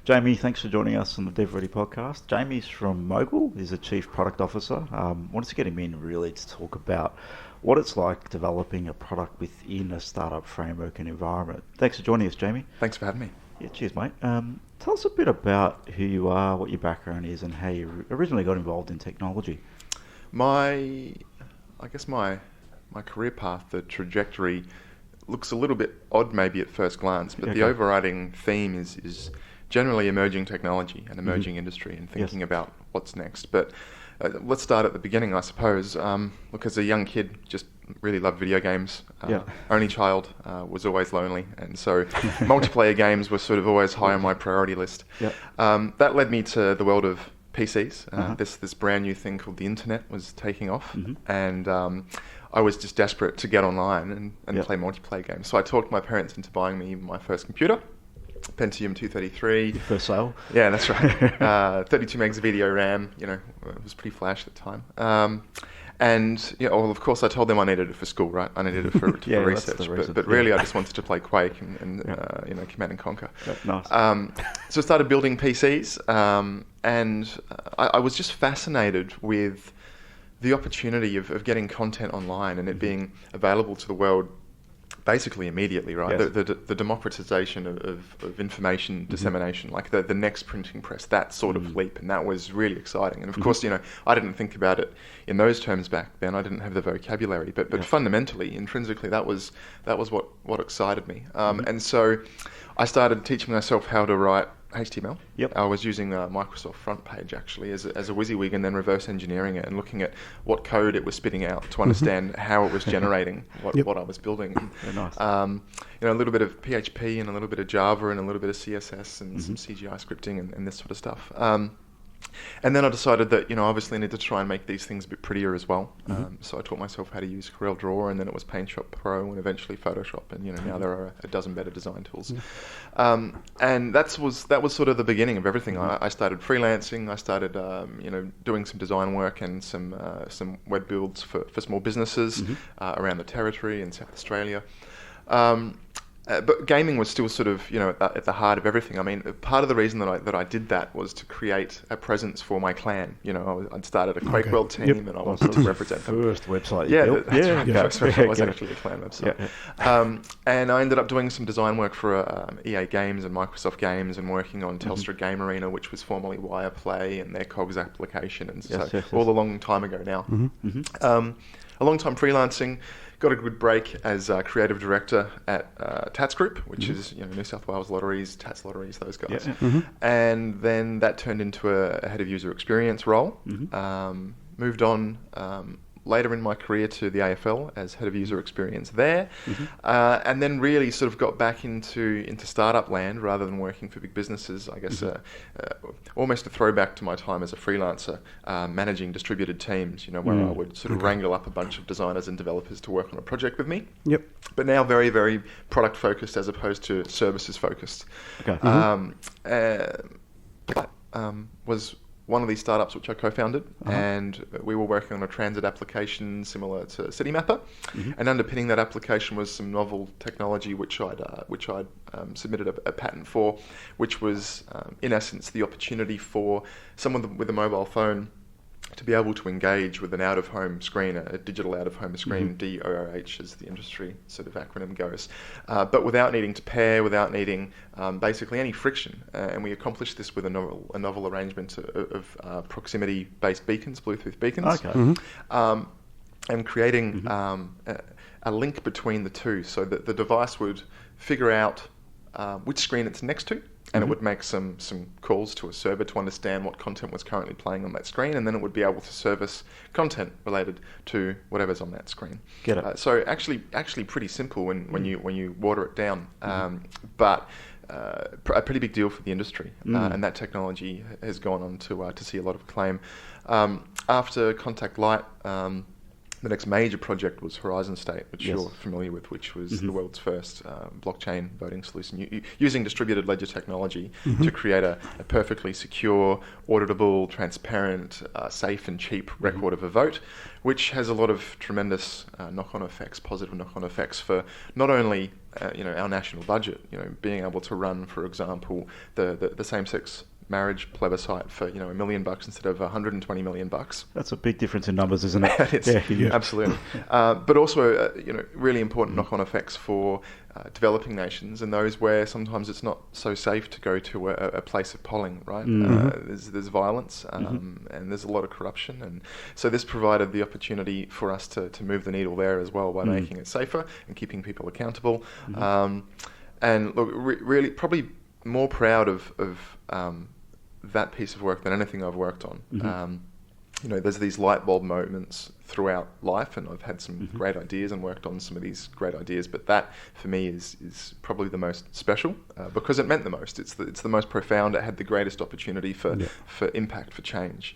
Jamie, thanks for joining us on the DevReady podcast. Jamie's from Mogul. He's a Chief Product Officer. Wanted to get him in really to talk about what it's like developing a product within a startup framework and environment. Thanks for joining us, Jamie. Thanks for having me. Yeah, cheers, mate. Tell us a bit about who you are, what your background is, and how you originally got involved in technology. My career path, the trajectory, looks a little bit odd maybe at first glance, but the overriding theme is generally emerging technology and emerging industry and thinking about what's next. But let's start at the beginning, I suppose. Look, as a young kid, just really loved video games. Only child, was always lonely, and so multiplayer games were sort of always high on my priority list. That led me to the world of PCs. This brand new thing called the internet was taking off, and I was just desperate to get online and play multiplayer games. So I talked my parents into buying me my first computer, Pentium 233. Your first sale? Yeah, that's right. 32 megs of video RAM. You know, it was pretty flash at the time. And well, of course, I told them I needed it for school, right? I needed it for research. But really, I just wanted to play Quake and Command and Conquer. Nice. So I started building PCs, and I was just fascinated with the opportunity of getting content online and it being available to the world basically immediately, right? Yes. The democratization of information dissemination, like the next printing press, that sort of leap, and that was really exciting. And of course, I didn't think about it in those terms back then. I didn't have the vocabulary, but fundamentally, intrinsically, that was what excited me. And so I started teaching myself how to write HTML. I was using Microsoft Front Page actually as a WYSIWYG, and then reverse engineering it and looking at what code it was spitting out to understand how it was generating what I was building. Very nice. A little bit of PHP and a little bit of Java and a little bit of CSS and some CGI scripting and this sort of stuff. And then I decided that, obviously I need to try and make these things a bit prettier as well. So I taught myself how to use CorelDRAW, and then it was PaintShop Pro and eventually Photoshop. And, now there are a dozen better design tools. And that was sort of the beginning of everything. I started freelancing. I started, doing some design work and some web builds for small businesses around the territory in South Australia. But gaming was still sort of, at the heart of everything. I mean, part of the reason that I did that was to create a presence for my clan. I'd started a Quake World team, and I wanted to represent them. First website. That's right. The first website was actually a clan website. And I ended up doing some design work for EA Games and Microsoft Games, and working on Telstra Game Arena, which was formerly Wireplay, and their COGS application, and all a long time ago now. A long time freelancing. Got a good break as creative director at Tats Group, which is New South Wales Lotteries, Tats Lotteries, those guys. And then that turned into a head of user experience role. Moved on later in my career to the AFL as head of user experience there, and then really sort of got back into startup land rather than working for big businesses. I guess almost a throwback to my time as a freelancer, managing distributed teams, where I would sort of wrangle up a bunch of designers and developers to work on a project with me. But now very, very product focused as opposed to services focused. Was one of these startups which I co-founded, and we were working on a transit application similar to Citymapper, and underpinning that application was some novel technology which I'd submitted a patent for, which was in essence the opportunity for someone with a mobile phone to be able to engage with an out-of-home screen, a digital out-of-home screen, DOOH as the industry sort of acronym goes, but without needing to pair, without needing basically any friction. And we accomplished this with a novel arrangement of proximity-based beacons, Bluetooth beacons, and creating a link between the two, so that the device would figure out which screen it's next to, and it would make some calls to a server to understand what content was currently playing on that screen, and then it would be able to service content related to whatever's on that screen. Get it? So actually pretty simple when you water it down, but a pretty big deal for the industry, and that technology has gone on to see a lot of acclaim. After Contact Lite, The next major project was Horizon State, which Yes. you're familiar with, which was the world's first blockchain voting solution, using distributed ledger technology to create a perfectly secure, auditable, transparent, safe and cheap record of a vote, which has a lot of tremendous knock-on effects, positive knock-on effects for not only our national budget, being able to run, for example, the same-sex marriage plebiscite for $1 million instead of $120 million. That's a big difference in numbers, isn't it? Yeah, absolutely. But also, really important knock-on effects for developing nations and those where sometimes it's not so safe to go to a place of polling, right? There's violence and there's a lot of corruption, and so this provided the opportunity for us to move the needle there as well by making it safer and keeping people accountable. And look, really, probably more proud of that piece of work than anything I've worked on. There's these light bulb moments throughout life, and I've had some great ideas and worked on some of these great ideas, but that for me is probably the most special because it meant the most. It's the most profound. It had the greatest opportunity for impact, for change.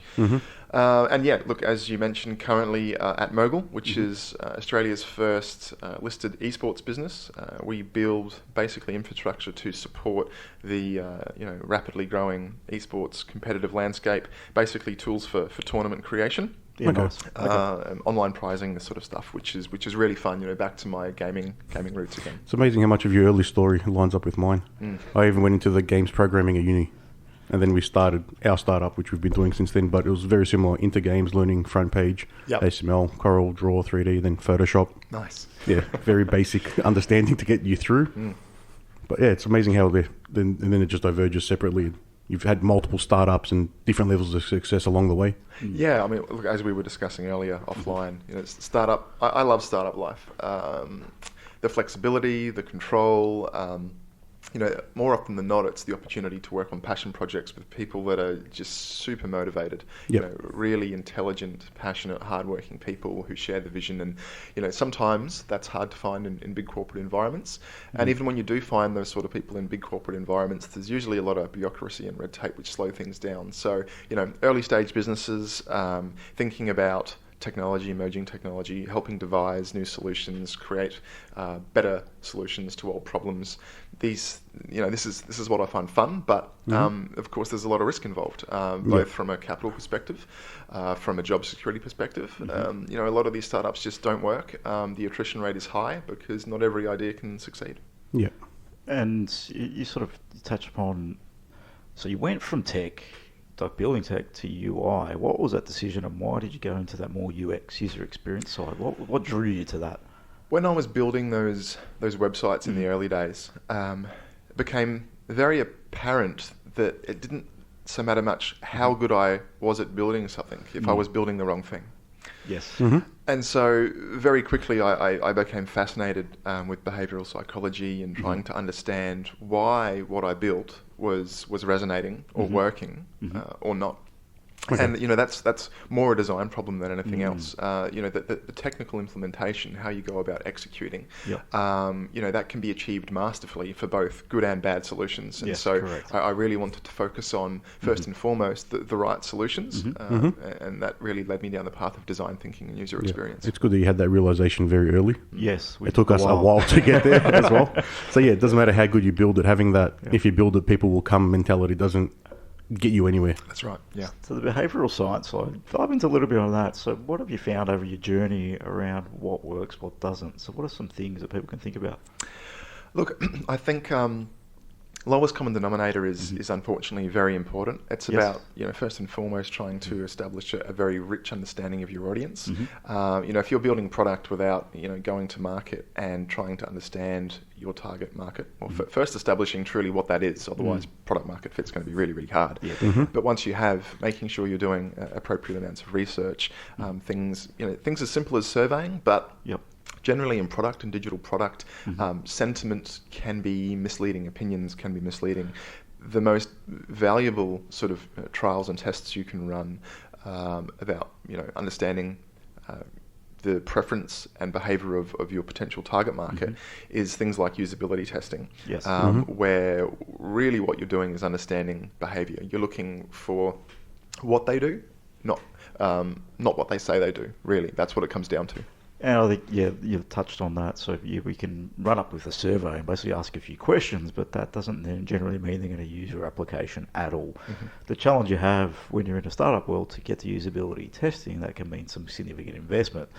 And yeah, look, as you mentioned, currently at Mogul, which is Australia's first listed esports business. We build basically infrastructure to support the rapidly growing esports competitive landscape, basically tools for tournament creation. Yeah, nice. Online prizing, this sort of stuff, which is really fun. Back to my gaming roots again. It's amazing how much of your early story lines up with mine. I even went into the games programming at uni, and then we started our startup, which we've been doing since then. But it was very similar into games, learning front page, HTML, Corel, Draw, 3D, then Photoshop. Nice. Yeah, very basic understanding to get you through. But yeah, it's amazing how then it just diverges separately. You've had multiple startups and different levels of success along the way. Yeah, I mean, look, as we were discussing earlier offline, startup. I love startup life. The flexibility, the control. More often than not, it's the opportunity to work on passion projects with people that are just super motivated. Really intelligent, passionate, hardworking people who share the vision. And sometimes that's hard to find in big corporate environments. And even when you do find those sort of people in big corporate environments, there's usually a lot of bureaucracy and red tape which slow things down. So early stage businesses thinking about technology, emerging technology, helping devise new solutions, create better solutions to old problems. This is what I find fun, but of course there's a lot of risk involved, both from a capital perspective, from a job security perspective. A lot of these startups just don't work. The attrition rate is high because not every idea can succeed. Yeah, and you sort of touched upon. So you went from tech, like building tech, to UI. What was that decision, and why did you go into that more UX, user experience side? What drew you to that? When I was building those websites in the early days, it became very apparent that it didn't so matter much how good I was at building something if I was building the wrong thing. Yes. And so very quickly I became fascinated with behavioural psychology and trying to understand why what I built was resonating or working or not. Okay. And that's more a design problem than anything else. The technical implementation, how you go about executing, that can be achieved masterfully for both good and bad solutions. And I really wanted to focus on first and foremost the right solutions, and that really led me down the path of design thinking and user experience. It's good that you had that realization very early. Yes, it took us a while to get there as well. So yeah, it doesn't matter how good you build it. Having that, if you build it, people will come mentality doesn't get you anywhere. That's right, yeah. So the behavioural science side, dive into a little bit on that. So what have you found over your journey around what works, what doesn't? So what are some things that people can think about? Look, I think lowest common denominator is unfortunately very important. It's about, first and foremost trying to establish a very rich understanding of your audience. If you're building product without, going to market and trying to understand your target market, or first establishing truly what that is, otherwise product market fit's going to be really, really hard. But once you have, making sure you're doing appropriate amounts of research, things as simple as surveying, but generally in product and digital product, sentiment can be misleading, opinions can be misleading. The most valuable sort of trials and tests you can run about understanding the preference and behavior of your potential target market is things like usability testing, where really what you're doing is understanding behavior. You're looking for what they do, not what they say they do. Really, that's what it comes down to. And I think, you've touched on that. So we can run up with a survey and basically ask a few questions, but that doesn't then generally mean they're going to use your application at all. The challenge you have when you're in a startup world to get the usability testing, that can mean some significant investment.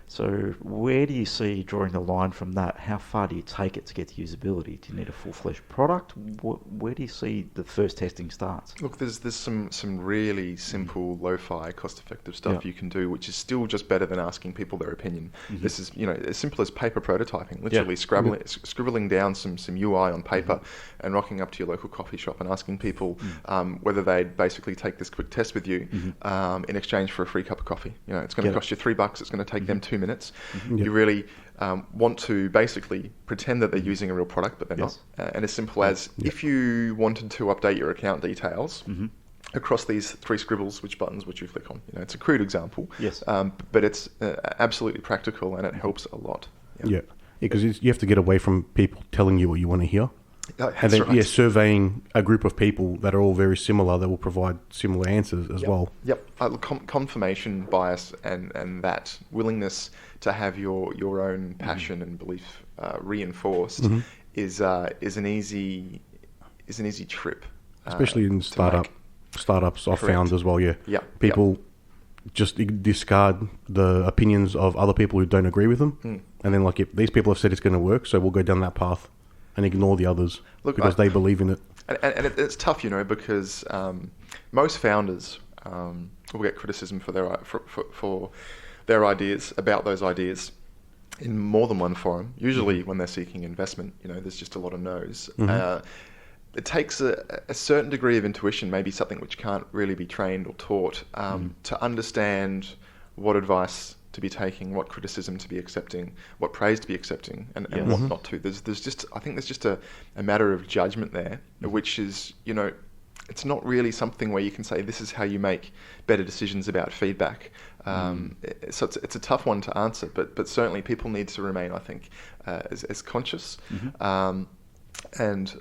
So where do you see drawing the line from that? How far do you take it to get to usability? Do you need a full-fledged product? Where do you see the first testing starts? Look, there's some really simple, lo-fi, cost-effective stuff you can do, which is still just better than asking people their opinion. This is, as simple as paper prototyping, literally scribbling down some UI on paper and rocking up to your local coffee shop and asking people whether they'd basically take this quick test with you in exchange for a free cup of coffee. It's going to cost you $3. It's going to take them 2 minutes. You really want to basically pretend that they're using a real product, but they're not. And as simple as if you wanted to update your account details across these 3 scribbles, which buttons would you click on? It's a crude example, but it's absolutely practical and it helps a lot. Because you have to get away from people telling you what you want to hear. And then, right. Surveying a group of people that are all very similar, that will provide similar answers as well. Confirmation bias and that willingness to have your own passion and belief reinforced is an easy trip. Especially in startups, I've found as well. People just discard the opinions of other people who don't agree with them, and then if these people have said it's going to work, so we'll go down that path. And ignore the others because they believe in it. And it's tough, because most founders will get criticism for their ideas, about those ideas, in more than one forum. Usually when they're seeking investment, there's just a lot of no's. It takes a certain degree of intuition, maybe something which can't really be trained or taught, to understand what advice to be taking, what criticism to be accepting, what praise to be accepting, and what not to. I think there's just a matter of judgment there, which is, it's not really something where you can say this is how you make better decisions about feedback. So it's a tough one to answer, but certainly people need to remain, I think, as conscious. And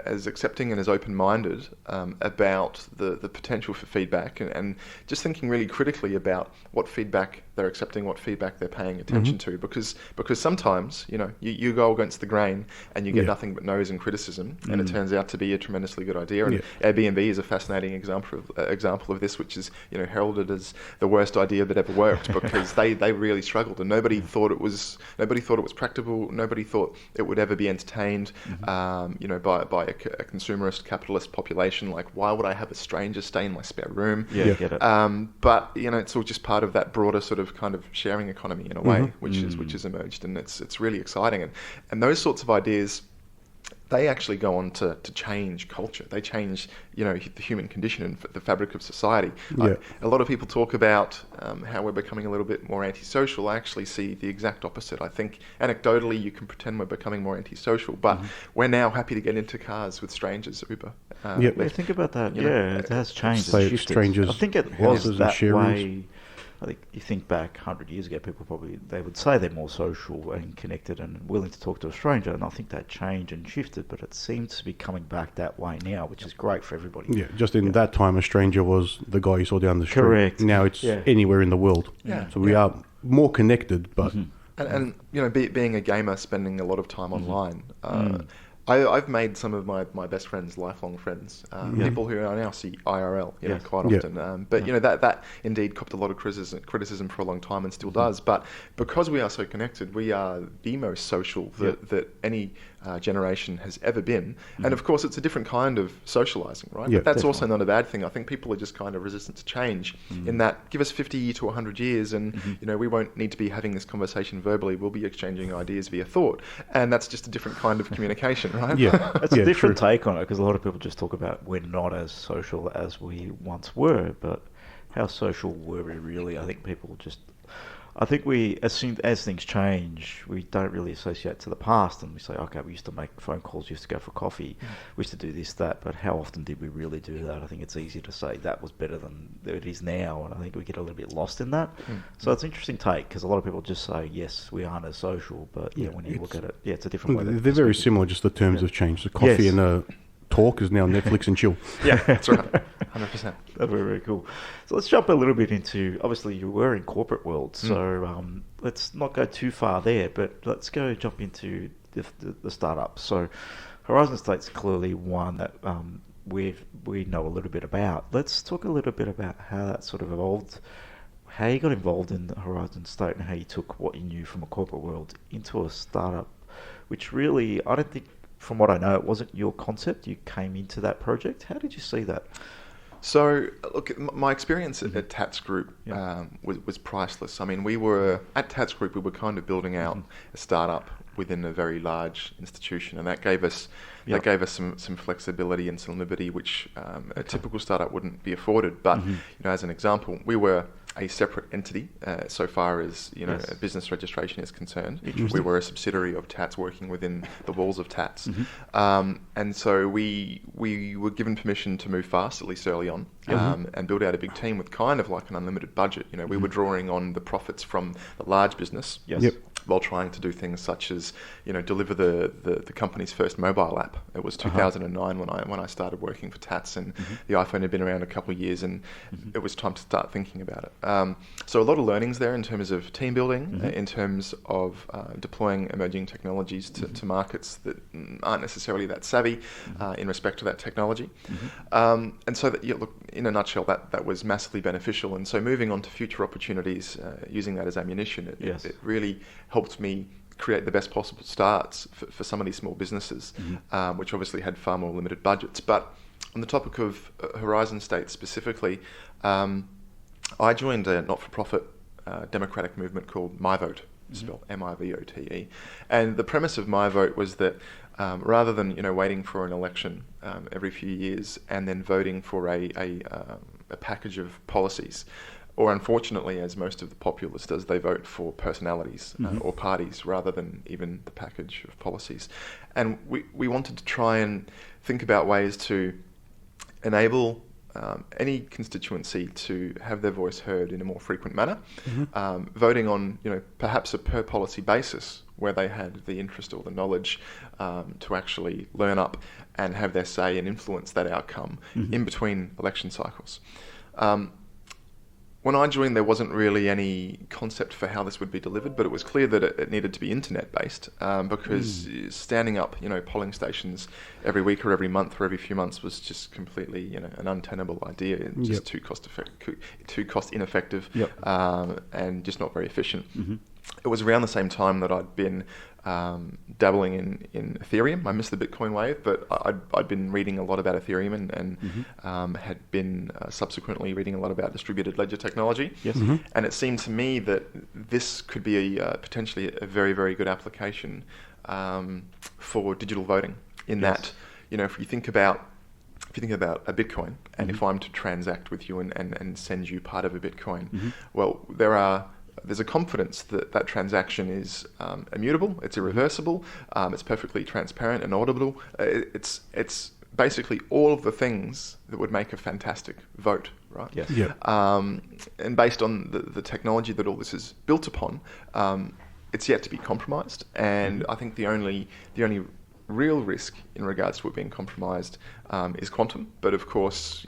as accepting and as open-minded about the potential for feedback, and just thinking really critically about what feedback they're accepting, what feedback they're paying attention to, because sometimes you go against the grain and you get nothing but no's and criticism, and it turns out to be a tremendously good idea. And Airbnb is a fascinating example of this, which is heralded as the worst idea that ever worked because they really struggled, and nobody thought it was practical. Nobody thought it would ever be entertained. By a consumerist capitalist population. Like, why would I have a stranger stay in my spare room? Get it. But it's all just part of that broader sort of kind of sharing economy in a way, which has emerged, and it's really exciting. And those sorts of ideas, they actually go on to change culture. They change, the human condition and the fabric of society. A lot of people talk about how we're becoming a little bit more antisocial. I actually see the exact opposite. I think anecdotally you can pretend we're becoming more antisocial, but we're now happy to get into cars with strangers, Uber. Think about that. It has changed. Strangers, I think it was that way. I think you think back 100 years ago, people they would say they're more social and connected and willing to talk to a stranger, and I think that changed and shifted, but it seems to be coming back that way now, which is great for everybody. Just in that time, a stranger was the guy you saw down the street. Correct. Now it's anywhere in the world. So we are more connected, but... And being a gamer, spending a lot of time online, I've made some of my best friends lifelong friends, people who I now see IRL, quite often. But that indeed copped a lot of criticism for a long time and still does. But because we are so connected, we are the most social that any generation has ever been. And of course, it's a different kind of socializing, right? But that's also not a bad thing. I think people are just kind of resistant to change. In that, give us 50 to 100 years, and we won't need to be having this conversation verbally. We'll be exchanging ideas via thought, and that's just a different kind of communication. Right? It's a different take on it, because a lot of people just talk about we're not as social as we once were, but how social were we really? I think we, as things change, we don't really associate to the past, and we say, okay, we used to make phone calls, used to go for coffee, we used to do this, that, but how often did we really do that? I think it's easier to say that was better than it is now, and I think we get a little bit lost in that. So it's an interesting take, because a lot of people just say, yes, we aren't as social, but when you look at it, it's a different way. They're very similar, just the terms have changed. The coffee and the talk is now Netflix and chill. That's right. 100%. That's very, very cool. So let's jump a little bit into, obviously you were in corporate world, so let's not go too far there, but let's jump into the startup. So Horizon State's clearly one that we know a little bit about. Let's talk a little bit about how that sort of evolved, how you got involved in Horizon State and how you took what you knew from a corporate world into a startup, which really, I don't think, from what I know, it wasn't your concept. You came into that project. How did you see that? So, look, my experience at Tats Group was priceless. I mean, at Tats Group, we were kind of building out a startup within a very large institution, and that gave us some flexibility and some liberty, which a typical startup wouldn't be afforded. But as an example, we were a separate entity so far as a business registration is concerned. We were a subsidiary of Tats working within the walls of Tats, and so we were given permission to move fast, at least early on, and build out a big team with kind of like an unlimited budget. We were drawing on the profits from the large business. While trying to do things such as, deliver the company's first mobile app. It was 2009 when I started working for Tats, and the iPhone had been around a couple of years, and it was time to start thinking about it. So a lot of learnings there in terms of team building, in terms of deploying emerging technologies to markets that aren't necessarily that savvy in respect to that technology. And so that, look, in a nutshell, that was massively beneficial. And so moving on to future opportunities, using that as ammunition, it really helped me create the best possible starts for some of these small businesses, which obviously had far more limited budgets. But on the topic of Horizon State specifically, I joined a not-for-profit democratic movement called MyVote, spelled MIVOTE. And the premise of MyVote was that rather than waiting for an election every few years and then voting for a package of policies, or unfortunately, as most of the populace does, they vote for personalities or parties rather than even the package of policies. And we wanted to try and think about ways to enable any constituency to have their voice heard in a more frequent manner, voting on perhaps a per policy basis where they had the interest or the knowledge to actually learn up and have their say and influence that outcome in between election cycles. When I joined, there wasn't really any concept for how this would be delivered, but it was clear that it needed to be internet-based because standing up, polling stations every week or every month or every few months was just completely, an untenable idea, and just too cost ineffective, and just not very efficient. It was around the same time that I'd been dabbling in Ethereum. I missed the Bitcoin wave, but I'd been reading a lot about Ethereum and had been subsequently reading a lot about distributed ledger technology. And it seemed to me that this could be potentially a very, very good application for digital voting. In that, if you think about a Bitcoin, and if I'm to transact with you and send you part of a Bitcoin, well, there's a confidence that transaction is immutable, it's irreversible, it's perfectly transparent and audible. It's basically all of the things that would make a fantastic vote, right? And based on the technology that all this is built upon, it's yet to be compromised. And I think the only real risk in regards to it being compromised is quantum. But of course,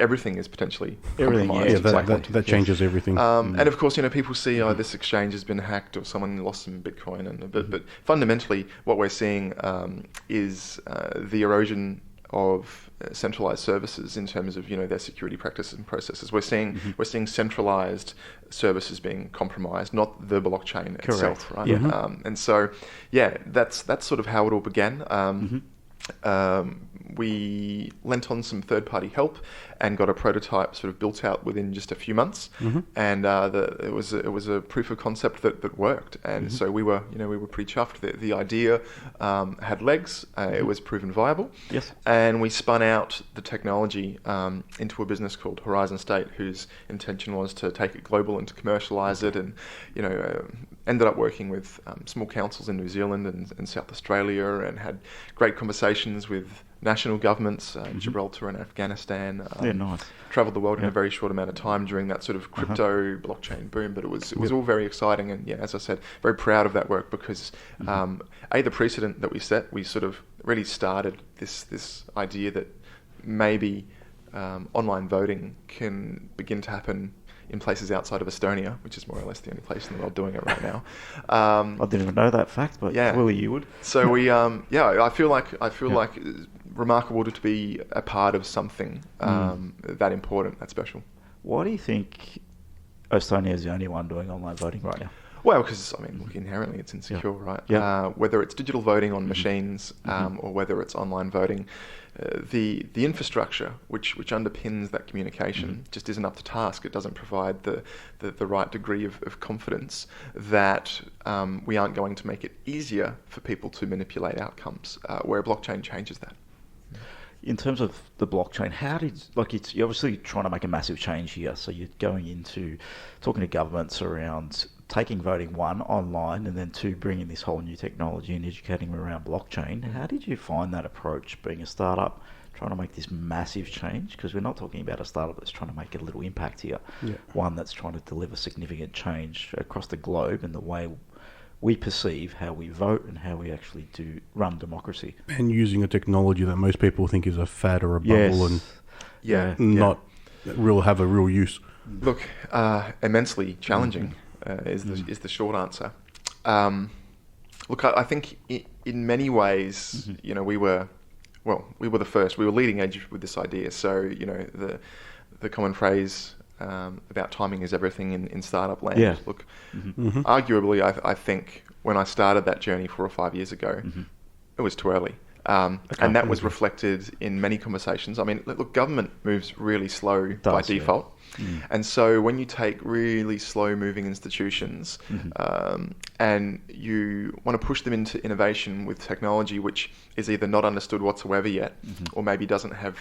everything is potentially compromised. That changes everything. And of course, people see, this exchange has been hacked or someone lost some Bitcoin. But fundamentally, what we're seeing is the erosion of centralized services in terms of their security practices and processes. We're seeing centralized services being compromised, not the blockchain itself, right? And so, that's sort of how it all began. We lent on some third-party help and got a prototype sort of built out within just a few months, and it was a proof of concept that worked. And so we were pretty chuffed. The idea had legs. It was proven viable. And we spun out the technology into a business called Horizon State, whose intention was to take it global and to commercialize it. And ended up working with small councils in New Zealand and South Australia, and had great conversations with national governments, Gibraltar and Afghanistan. Travelled the world in a very short amount of time during that sort of crypto blockchain boom. But it was all very exciting, and as I said, very proud of that work because the precedent that we set, we sort of really started this idea that maybe online voting can begin to happen in places outside of Estonia, which is more or less the only place in the world doing it right now. I didn't even know that fact, but clearly you would. So we, I feel like it's remarkable to be a part of something that important, that special. Why do you think Estonia is the only one doing online voting right now? Well, because look, inherently it's insecure, right? Yeah. Whether it's digital voting on machines or whether it's online voting, the infrastructure which underpins that communication just isn't up to task. It doesn't provide the right degree of confidence that we aren't going to make it easier for people to manipulate outcomes, where blockchain changes that. In terms of the blockchain, you're obviously trying to make a massive change here. So you're going into talking to governments around taking voting, one, online, and then two, bringing this whole new technology and educating them around blockchain. How did you find that approach, being a startup, trying to make this massive change? Because we're not talking about a startup that's trying to make a little impact here. Yeah. One that's trying to deliver significant change across the globe in the way we perceive how we vote and how we actually do run democracy. And using a technology that most people think is a fad or a bubble and not have a real use. Look, immensely challenging is the short answer. Look, I think in many ways, we were the first. We were leading edge with this idea. So, the common phrase about timing is everything in startup land. Yeah. Look, arguably, I think when I started that journey 4 or 5 years ago, it was too early. And that was reflected in many conversations. I mean, look, government moves really slow by default. And so when you take really slow-moving institutions and you want to push them into innovation with technology which is either not understood whatsoever yet or maybe doesn't have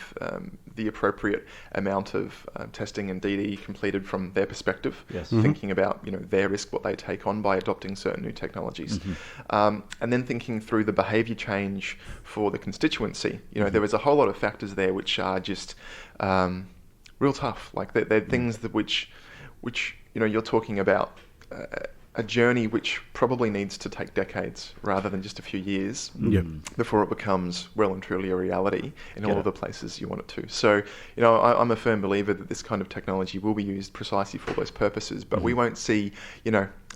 the appropriate amount of testing and DD completed from their perspective, thinking about their risk, what they take on by adopting certain new technologies, and then thinking through the behaviour change for the constituency. There is a whole lot of factors there which are just real tough. Like they're things that which you're talking about a journey which probably needs to take decades rather than just a few years before it becomes well and truly a reality in all of the places you want it to. So, I'm a firm believer that this kind of technology will be used precisely for those purposes, but we won't see,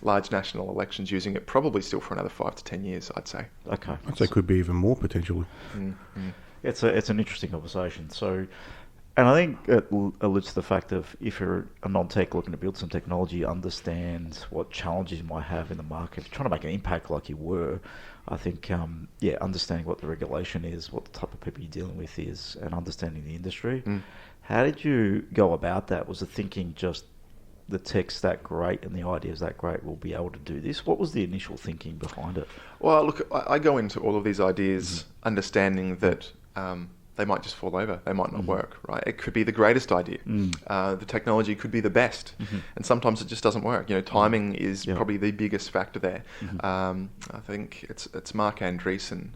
large national elections using it probably still for another 5 to 10 years, I'd say. Okay. I'd say could be even more potentially. It's an interesting conversation. So, and I think it alludes to the fact of if you're a non-tech looking to build some technology, understand what challenges you might have in the market, trying to make an impact like you were, I think, understanding what the regulation is, what the type of people you're dealing with is, and understanding the industry. How did you go about that? Was the thinking just the tech's that great and the idea's that great, we'll be able to do this? What was the initial thinking behind it? Well, look, I go into all of these ideas understanding that they might just fall over. They might not work, right? It could be the greatest idea. The technology could be the best. And sometimes it just doesn't work. Timing is probably the biggest factor there. I think it's Mark Andreessen,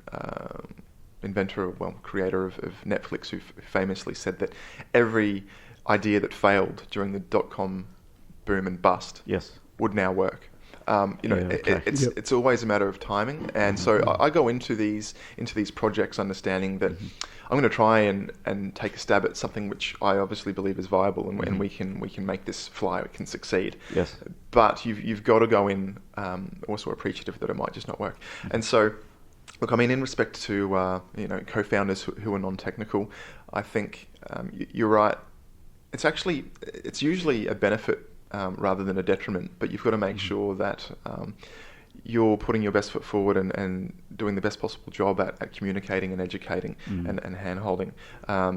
creator of Netflix, who famously said that every idea that failed during the dot-com boom and bust would now work. It's always a matter of timing, and so I go into these projects understanding that I'm going to try and take a stab at something which I obviously believe is viable, and we can make this fly, it can succeed. Yes. But you've got to go in also appreciative that it might just not work. And so, look, I mean, in respect to co-founders who are non-technical, I think you're right. It's usually a benefit rather than a detriment, but you've got to make sure that you're putting your best foot forward and doing the best possible job at communicating and educating and hand-holding.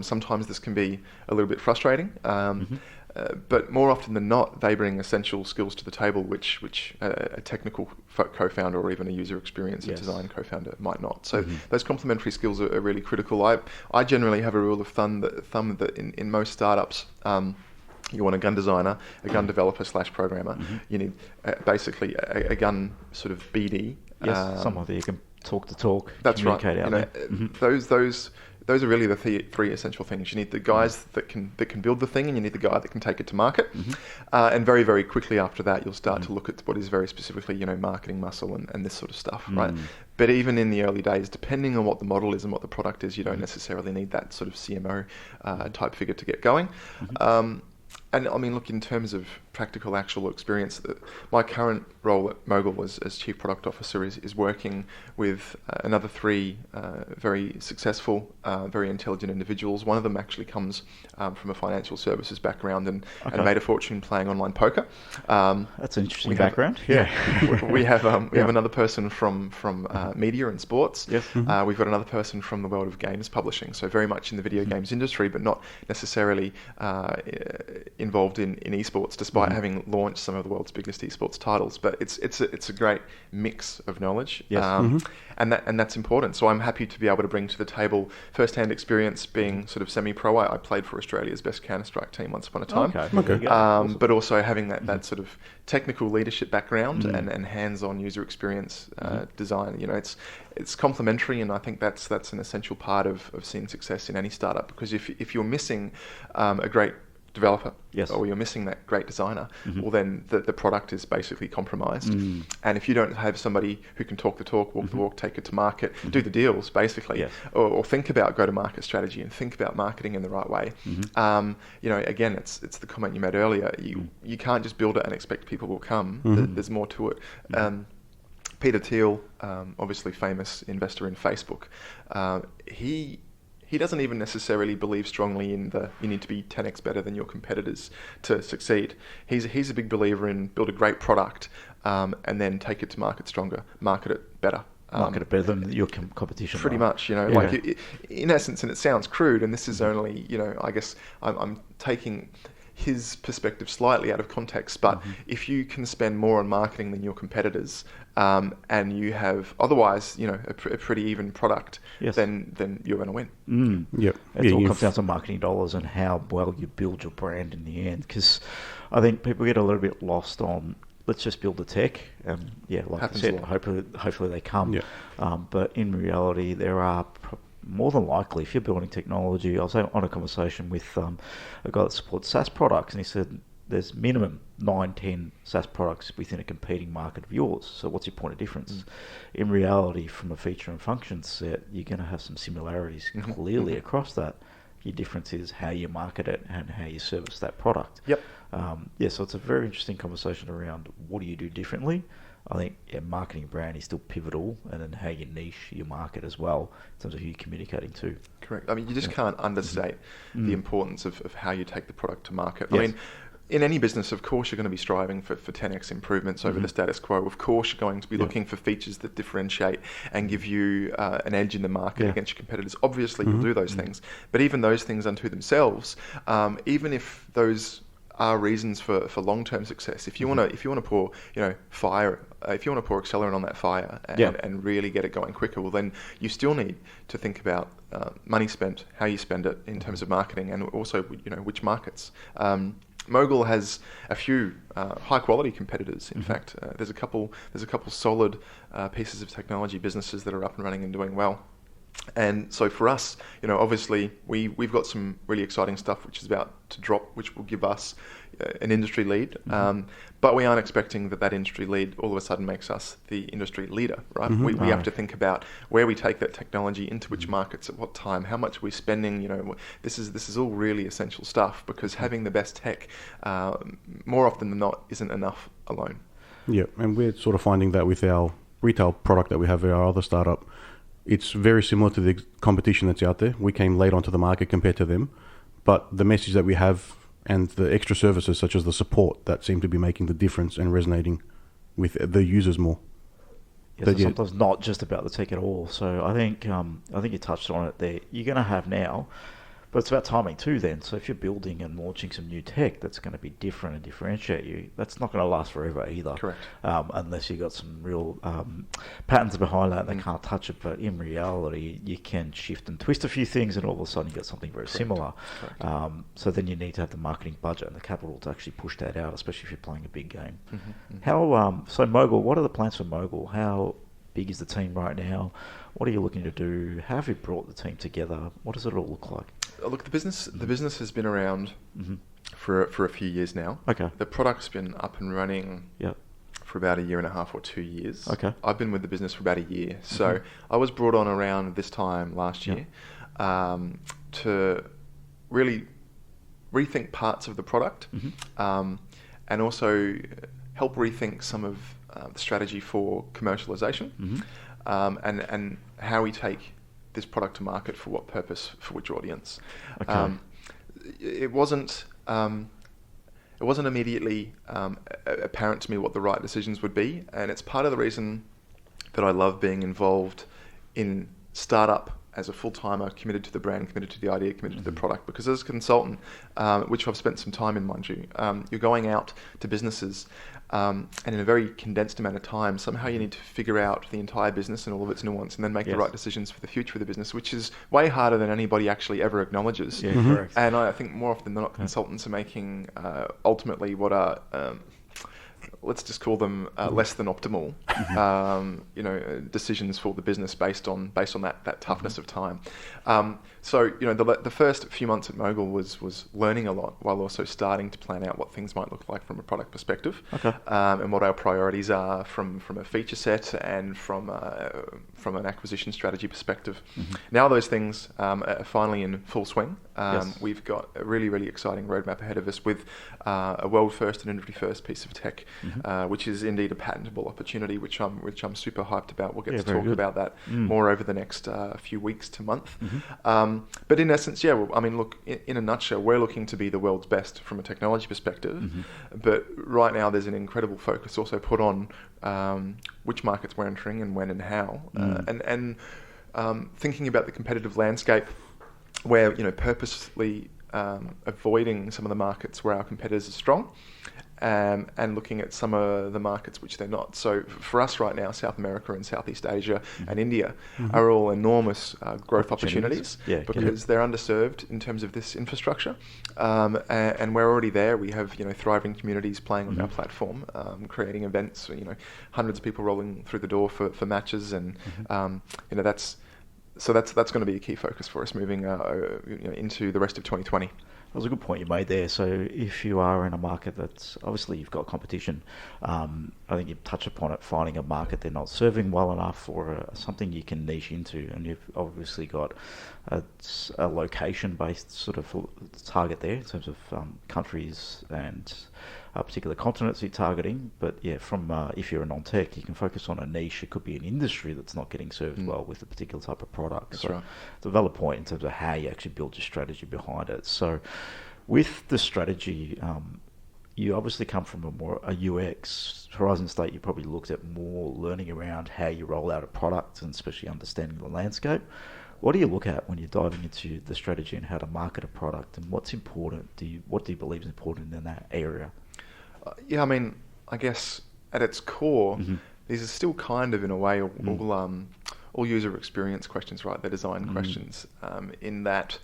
Sometimes this can be a little bit frustrating, but more often than not, they bring essential skills to the table which a technical co-founder or even a user experience and design co-founder might not. So those complementary skills are really critical. I generally have a rule of thumb that in most startups, you want a gun designer, a gun developer / programmer. You need basically a gun sort of BD. Yes, someone that you can talk the talk, that's communicate right. out there. Those those are really the three essential things. You need the guys that can build the thing, and you need the guy that can take it to market. And very, very quickly after that, you'll start to look at what is very specifically, marketing muscle and this sort of stuff, right? But even in the early days, depending on what the model is and what the product is, you don't necessarily need that sort of CMO type figure to get going. And I mean, look, in terms of practical, actual experience, my current role at Mogul as Chief Product Officer is working with another three very successful, very intelligent individuals. One of them actually comes from a financial services background and made a fortune playing online poker. That's an interesting background. We have another person from media and sports. Yes. We've got another person from the world of games publishing, so very much in the video games industry, but not necessarily involved in esports, despite having launched some of the world's biggest esports titles. But it's a great mix of knowledge, and that's important. So I'm happy to be able to bring to the table first-hand experience, being sort of semi-pro. I played for Australia's best Counter-Strike team once upon a time. Okay. Awesome. But also having that sort of technical leadership background and hands-on user experience design. It's complementary, and I think that's an essential part of seeing success in any startup. Because if you're missing a great developer, or you're missing that great designer, well then the product is basically compromised. And if you don't have somebody who can talk the talk, walk the walk, take it to market, do the deals basically, or think about go-to-market strategy and think about marketing in the right way, again, it's the comment you made earlier. You can't just build it and expect people will come. There's more to it. Peter Thiel, obviously famous investor in Facebook, he doesn't even necessarily believe strongly in you need to be 10x better than your competitors to succeed. He's a big believer in build a great product and then take it to market stronger, market it better. Market it better than your competition. Pretty much, like in essence, and it sounds crude, and this is only, I guess I'm taking his perspective slightly out of context, but if you can spend more on marketing than your competitors, and you have otherwise, a pretty even product, then you're going to win. It all comes down to marketing dollars and how well you build your brand in the end. Because I think people get a little bit lost on, let's just build the tech, and like I said, hopefully they come. But in reality, there are more than likely, if you're building technology, I was on a conversation with a guy that supports SaaS products, and he said there's minimum 9-10 SaaS products within a competing market of yours. So what's your point of difference? In reality, from a feature and function set, you're going to have some similarities clearly across that. Your difference is how you market it and how you service that product. So it's a very interesting conversation around what do you do differently. I think marketing brand is still pivotal, and then how you niche your market as well in terms of who you're communicating to. Correct. I mean, you just can't understate the importance of how you take the product to market. I mean, in any business, of course, you're going to be striving for 10x improvements over the status quo. Of course, you're going to be looking for features that differentiate and give you an edge in the market against your competitors. Obviously, you'll do those things. But even those things unto themselves, even if those are reasons for long-term success. If you want to pour fire, if you want to pour accelerant on that fire and really get it going quicker, well then you still need to think about money spent, how you spend it in terms of marketing, and also which markets. Mogul has a few high-quality competitors. In fact, there's a couple solid pieces of technology businesses that are up and running and doing well. And so for us, obviously we've got some really exciting stuff which is about to drop, which will give us an industry lead. But we aren't expecting that industry lead all of a sudden makes us the industry leader, right? We have to think about where we take that technology, into which markets, at what time, how much we're spending. This is all really essential stuff, because having the best tech more often than not isn't enough alone. Yeah, and we're sort of finding that with our retail product that we have, our other startup. It's very similar to the competition that's out there. We came late onto the market compared to them, but the message that we have and the extra services such as the support that seem to be making the difference and resonating with the users more. So sometimes not just about the tech at all. So I think you touched on it there. You're going to have now, but it's about timing too then. So if you're building and launching some new tech that's going to be different and differentiate you, that's not going to last forever either. Correct. Unless you've got some real patterns behind that and they can't touch it. But in reality, you can shift and twist a few things and all of a sudden you get something very similar. So then you need to have the marketing budget and the capital to actually push that out, especially if you're playing a big game. So Mogul, what are the plans for Mogul? How big is the team right now? What are you looking to do? How have you brought the team together? What does it all look like? Look, the business has been around for a few years now. Okay. The product's been up and running for about 1.5 or 2 years. Okay. I've been with the business for about a year. So I was brought on around this time last year to really rethink parts of the product and also help rethink some of the strategy for commercialization and how we take this product to market for what purpose, for which audience. Okay. It wasn't immediately apparent to me what the right decisions would be, and it's part of the reason that I love being involved in startup as a full-timer, committed to the brand, committed to the idea, committed to the product. Because as a consultant, which I've spent some time in, mind you, you're going out to businesses and in a very condensed amount of time, somehow you need to figure out the entire business and all of its nuance and then make the right decisions for the future of the business, which is way harder than anybody actually ever acknowledges. Yeah, correct. And I think more often than not, consultants are making ultimately what are... let's just call them less than optimal, decisions for the business based on that toughness of time. So the first few months at Mogul was learning a lot while also starting to plan out what things might look like from a product perspective, and what our priorities are from a feature set and from an acquisition strategy perspective. Now those things are finally in full swing. We've got a really, really exciting roadmap ahead of us with a world first and industry first piece of tech, which is indeed a patentable opportunity, which I'm super hyped about. We'll get to talk about that more over the next few weeks to month. But in essence, look, in a nutshell, we're looking to be the world's best from a technology perspective. But right now, there's an incredible focus also put on which markets we're entering and when and how, and thinking about the competitive landscape, where purposely avoiding some of the markets where our competitors are strong, and looking at some of the markets which they're not. So for us right now, South America and Southeast Asia and India are all enormous growth opportunities because they're underserved in terms of this infrastructure, and we're already there. We have thriving communities playing on our platform, creating events, hundreds of people rolling through the door for matches, and that's going to be a key focus for us moving into the rest of 2020. That was a good point you made there. So if you are in a market that's, obviously you've got competition, I think you touch upon it, finding a market they're not serving well enough, or something you can niche into, and you've obviously got a location-based sort of target there in terms of countries and particular continents you're targeting. But if you're a non-tech, you can focus on a niche. It could be an industry that's not getting served well with a particular type of product. That's so right. It's a valid point in terms of how you actually build your strategy behind it. So with the strategy, you obviously come from a UX. Horizon State, you probably looked at more learning around how you roll out a product and especially understanding the landscape. What do you look at when you're diving into the strategy and how to market a product, and what's important? What do you believe is important in that area? I guess at its core, these are still kind of, in a way, all user experience questions, right? They're design questions, in that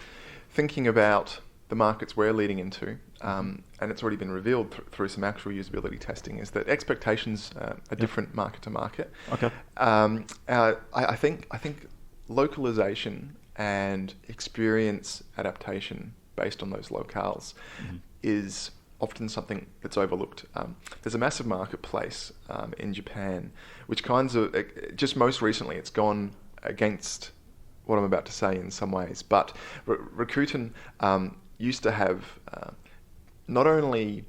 thinking about the markets we're leading into, and it's already been revealed through some actual usability testing, is that expectations are different market to market. Okay. I think localization and experience adaptation based on those locales is often something that's overlooked. There's a massive marketplace in Japan, which just most recently it's gone against what I'm about to say in some ways, but Rakuten used to have not only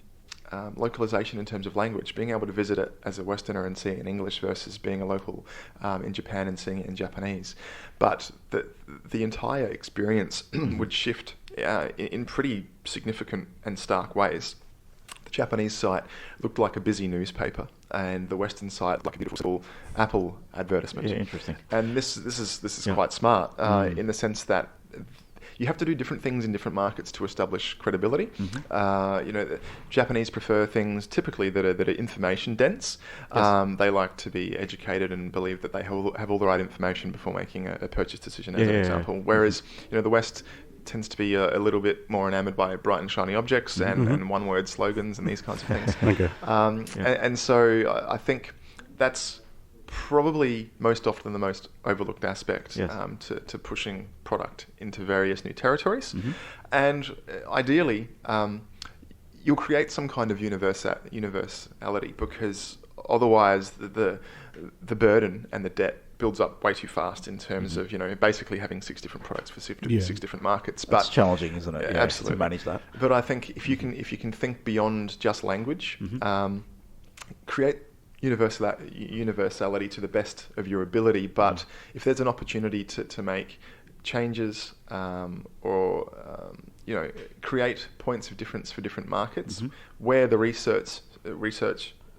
localization in terms of language, being able to visit it as a Westerner and seeing it in English versus being a local in Japan and seeing it in Japanese, but the entire experience would shift in pretty significant and stark ways. The Japanese site looked like a busy newspaper, and the Western site like a beautiful Apple advertisement. Yeah, interesting. And this is quite smart in the sense that you have to do different things in different markets to establish credibility. The Japanese prefer things typically that are information dense. They like to be educated and believe that they have all the right information before making a purchase decision, as an example. Whereas the West tends to be a little bit more enamored by bright and shiny objects and one-word slogans and these kinds of things. And so I think that's probably most often the most overlooked aspect Yes. to pushing product into various new territories. And ideally, you'll create some kind of universality, because otherwise the burden and the debt builds up way too fast in terms of, basically having 6 different products for 6 different markets. It's challenging, isn't it? Yeah, absolutely. to manage that. But I think if you can think beyond just language, create universality to the best of your ability. But if there's an opportunity to make changes or create points of difference for different markets, where the research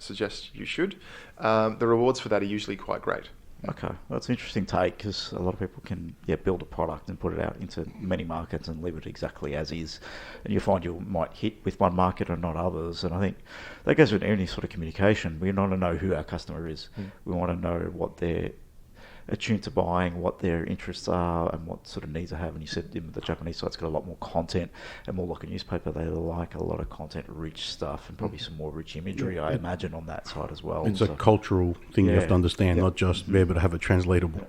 suggests you should, the rewards for that are usually quite great. Okay, well, that's an interesting take, because a lot of people can build a product and put it out into many markets and leave it exactly as is, and you find you might hit with one market and not others. And I think that goes with any sort of communication. We want to know who our customer is. We want to know what they're attuned to buying, what their interests are, and what sort of needs they have. And you said the Japanese site's got a lot more content and more like a newspaper. They like a lot of content-rich stuff and probably some more rich imagery, I imagine, on that side as well. It's a cultural thing you have to understand, not just be able to have it translatable,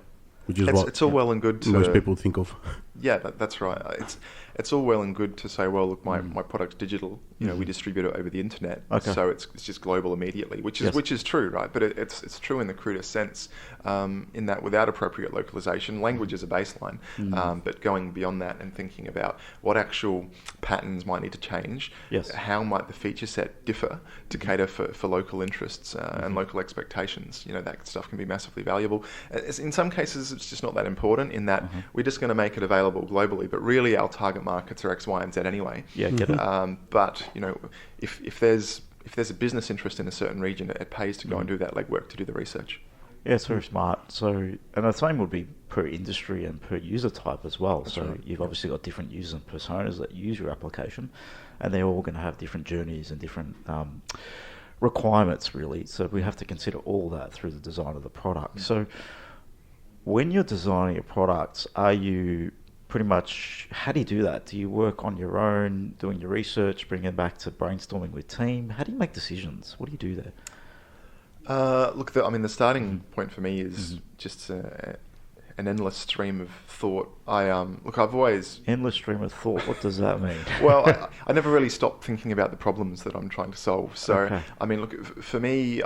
which is it's all well and good to most people think of. Yeah, that's right. It's all well and good to say, well, look, my product's digital. We distribute it over the internet, so it's just global immediately, which is true, right? But it's true in the crudest sense, in that without appropriate localization, language is a baseline. But going beyond that and thinking about what actual patterns might need to change, how might the feature set differ to cater for local interests and local expectations. That stuff can be massively valuable. In some cases, it's just not that important, in that we're just going to make it available globally, but really our target markets are X, Y, and Z anyway. Yeah, get it. But if there's a business interest in a certain region, it pays to go and do that legwork to do the research. Yeah, it's very smart. So, and the same would be per industry and per user type as well. That's right. You've obviously got different users and personas that use your application, and they're all going to have different journeys and different requirements, really. So we have to consider all that through the design of the product. So when you're designing your products, are you pretty much, how do you do that? Do you work on your own, doing your research, bring it back to brainstorming with team? How do you make decisions? What do you do there? The starting point for me is just an endless stream of thought. I've always... Endless stream of thought, what does that mean? Well, I never really stop thinking about the problems that I'm trying to solve. So, for me,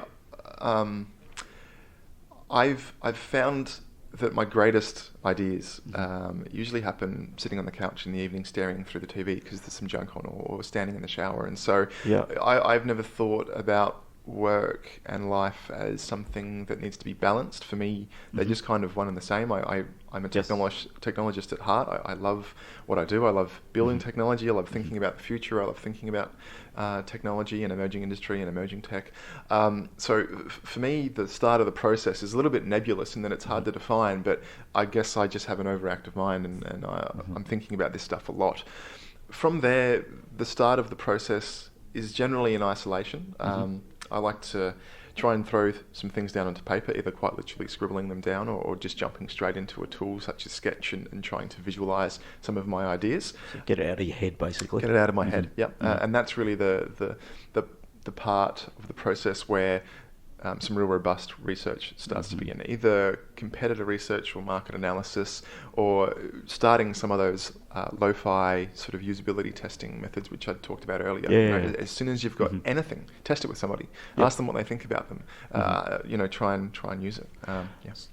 I've found that my greatest ideas usually happen sitting on the couch in the evening staring through the TV because there's some junk on, or standing in the shower. And so I've never thought about work and life as something that needs to be balanced. For me, they're just kind of one and the same. I'm a technologist at heart. I love what I do. I love building technology. I love thinking about the future. I love thinking about technology and emerging industry and emerging tech. So for me, the start of the process is a little bit nebulous in that it's hard to define, but I guess I just have an overactive mind, and I'm thinking about this stuff a lot. From there, the start of the process is generally in isolation. I like to try and throw some things down onto paper, either quite literally scribbling them down or just jumping straight into a tool such as Sketch and trying to visualize some of my ideas. So get it out of your head, basically. Get it out of my head, yep. And that's really the part of the process where some real robust research starts to begin. Either competitor research or market analysis, or starting some of those lo-fi sort of usability testing methods, which I talked about earlier. As soon as you've got anything, test it with somebody. Ask them what they think about them. Try and use it. Yes.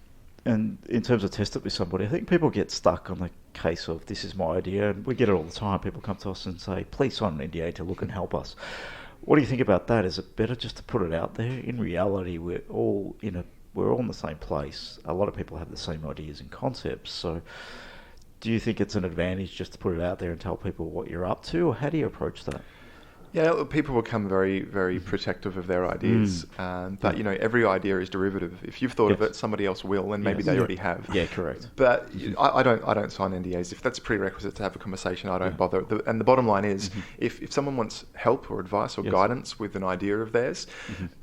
And in terms of test it with somebody, I think people get stuck on the case of, this is my idea, and we get it all the time. People come to us and say, please sign an NDA to look and help us. What do you think about that? Is it better just to put it out there? In reality, we're all in the same place. A lot of people have the same ideas and concepts. So do you think it's an advantage just to put it out there and tell people what you're up to, or how do you approach that? Yeah, people become very, very protective of their ideas. But, every idea is derivative. If you've thought of it, somebody else will, and maybe they already have. Yeah, correct. But I don't sign NDAs. If that's a prerequisite to have a conversation, I don't bother. And the bottom line is, if someone wants help or advice or guidance with an idea of theirs,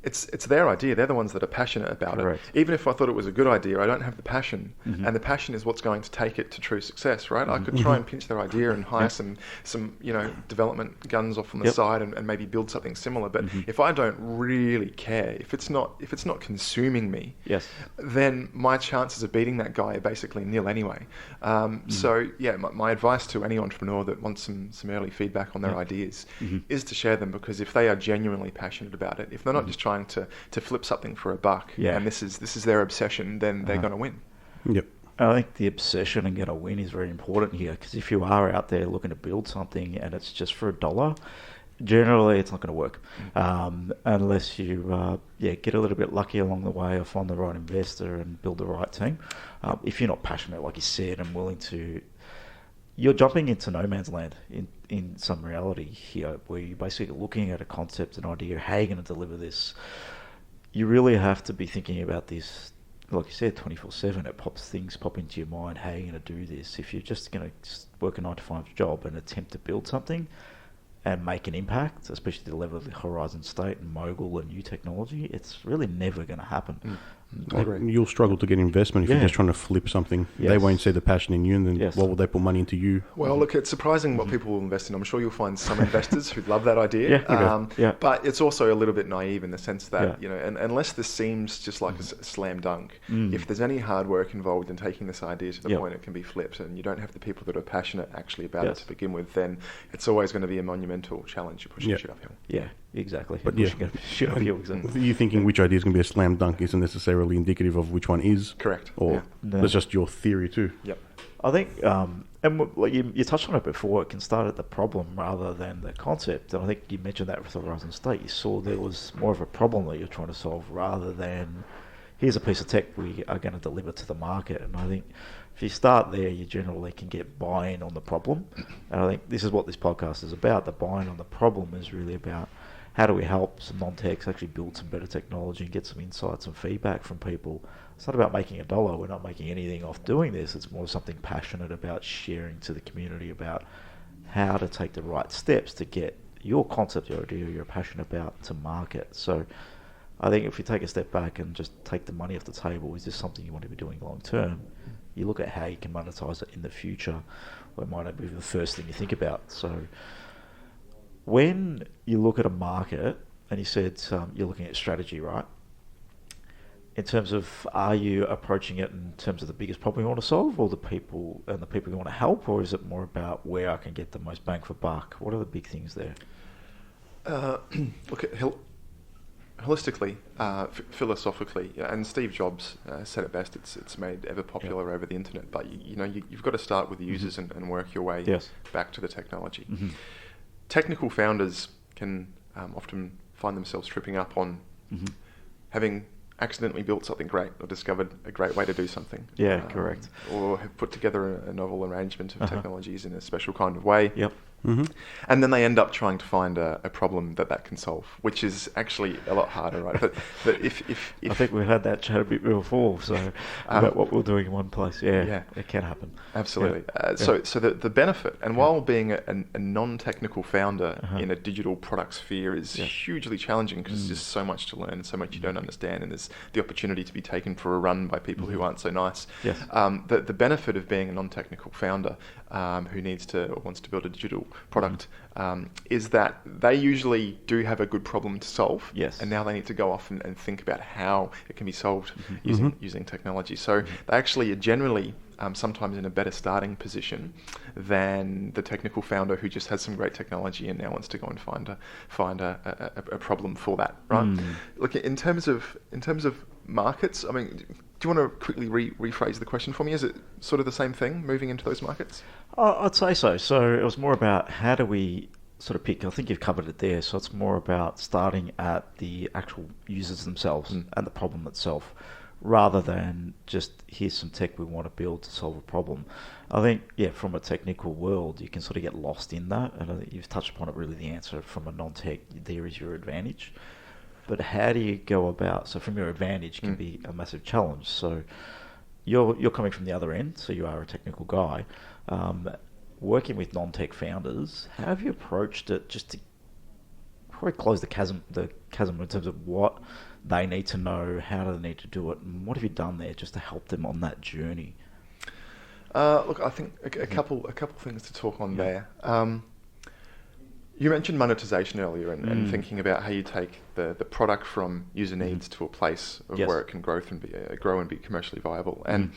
it's their idea. They're the ones that are passionate about it. Even if I thought it was a good idea, I don't have the passion. And the passion is what's going to take it to true success, right? I could try and pinch their idea and hire some development guns off on the side and maybe build something similar. But if I don't really care, if it's not consuming me, yes, then my chances of beating that guy are basically nil anyway. So yeah, my advice to any entrepreneur that wants some early feedback on their ideas is to share them, because if they are genuinely passionate about it, if they're not just trying to flip something for a buck, and this is their obsession, then they're going to win. Yep. I think the obsession and going to win is very important here, because if you are out there looking to build something and it's just for $1, generally it's not going to work unless you get a little bit lucky along the way or find the right investor and build the right team. If you're not passionate, like you said, and willing to, you're jumping into no man's land in some reality here, where you're basically looking at a concept, an idea, how you're going to deliver this. You really have to be thinking about this, like you said, 24/7. Things pop into your mind. How are you going to do this? If you're just going to work a 9-to-5 job and attempt to build something and make an impact, especially the level of the Horizon State and Mogul and new technology, it's really never going to happen. You'll struggle to get investment if you're just trying to flip something. Yes. They won't see the passion in you, and then why would they put money into you? Well, look, it's surprising what people will invest in. I'm sure you'll find some investors who love that idea. But it's also a little bit naive in the sense that, and unless this seems just like a slam dunk, if there's any hard work involved in taking this idea to the point it can be flipped, and you don't have the people that are passionate actually about it to begin with, then it's always going to be a monumental challenge. You're pushing shit uphill. Yeah, exactly. But shit uphill, exactly. You thinking which idea is going to be a slam dunk isn't necessarily indicative of which one is. Correct. Or that's just your theory too. Yep. I think, and like you touched on it before, it can start at the problem rather than the concept. And I think you mentioned that with the Horizon State. You saw there was more of a problem that you're trying to solve rather than here's a piece of tech we are going to deliver to the market. And I think if you start there, you generally can get buy-in on the problem. And I think this is what this podcast is about. The buy-in on the problem is really about how do we help some non-techs actually build some better technology and get some insights and feedback from people. It's not about making $1. We're not making anything off doing this. It's more something passionate about sharing to the community about how to take the right steps to get your concept, your idea you're passionate about to market. So I think if you take a step back and just take the money off the table, is this something you want to be doing long term? You look at how you can monetize it in the future, or it might not be the first thing you think about. So when you look at a market, and you said you're looking at strategy, right? In terms of, are you approaching it in terms of the biggest problem you want to solve, or the people you want to help, or is it more about where I can get the most bang for buck? What are the big things there? Look at holistically, philosophically, and Steve Jobs said it best. It's made ever popular over the internet. But you've got to start with the users and work your way back to the technology. Technical founders can often find themselves tripping up on having accidentally built something great or discovered a great way to do something. Yeah, correct. Or have put together a novel arrangement of technologies in a special kind of way. Yep. And then they end up trying to find a problem that can solve, which is actually a lot harder, right? But if I think we've had that chat a bit before, so about what we're doing in one place. Yeah, it can happen. Absolutely. So the benefit, and while being a non-technical founder in a digital product sphere is hugely challenging, because there's just so much to learn and so much you don't understand, and there's the opportunity to be taken for a run by people who aren't so nice. Yes. The benefit of being a non-technical founder who needs to or wants to build a digital product is that they usually do have a good problem to solve. Yes. And now they need to go off and think about how it can be solved using technology. So they actually are generally sometimes in a better starting position than the technical founder who just has some great technology and now wants to go and find a problem for that. Right. Look, in terms of markets, I mean, do you want to quickly rephrase the question for me? Is it sort of the same thing, moving into those markets? I'd say so. So it was more about how do we sort of pick, I think you've covered it there, so it's more about starting at the actual users themselves and the problem itself, rather than just here's some tech we want to build to solve a problem. I think, from a technical world, you can sort of get lost in that, and I think you've touched upon it really, the answer from a non-tech, there is your advantage. But how do you go about, so from your advantage can be a massive challenge. So you're coming from the other end, so you are a technical guy. Working with non-tech founders, how have you approached it just to probably close the chasm in terms of what they need to know, how do they need to do it, and what have you done there just to help them on that journey? Look, I think a couple things to talk on there. You mentioned monetization earlier and thinking about how you take the product from user needs to a place of where it can grow and be commercially viable. And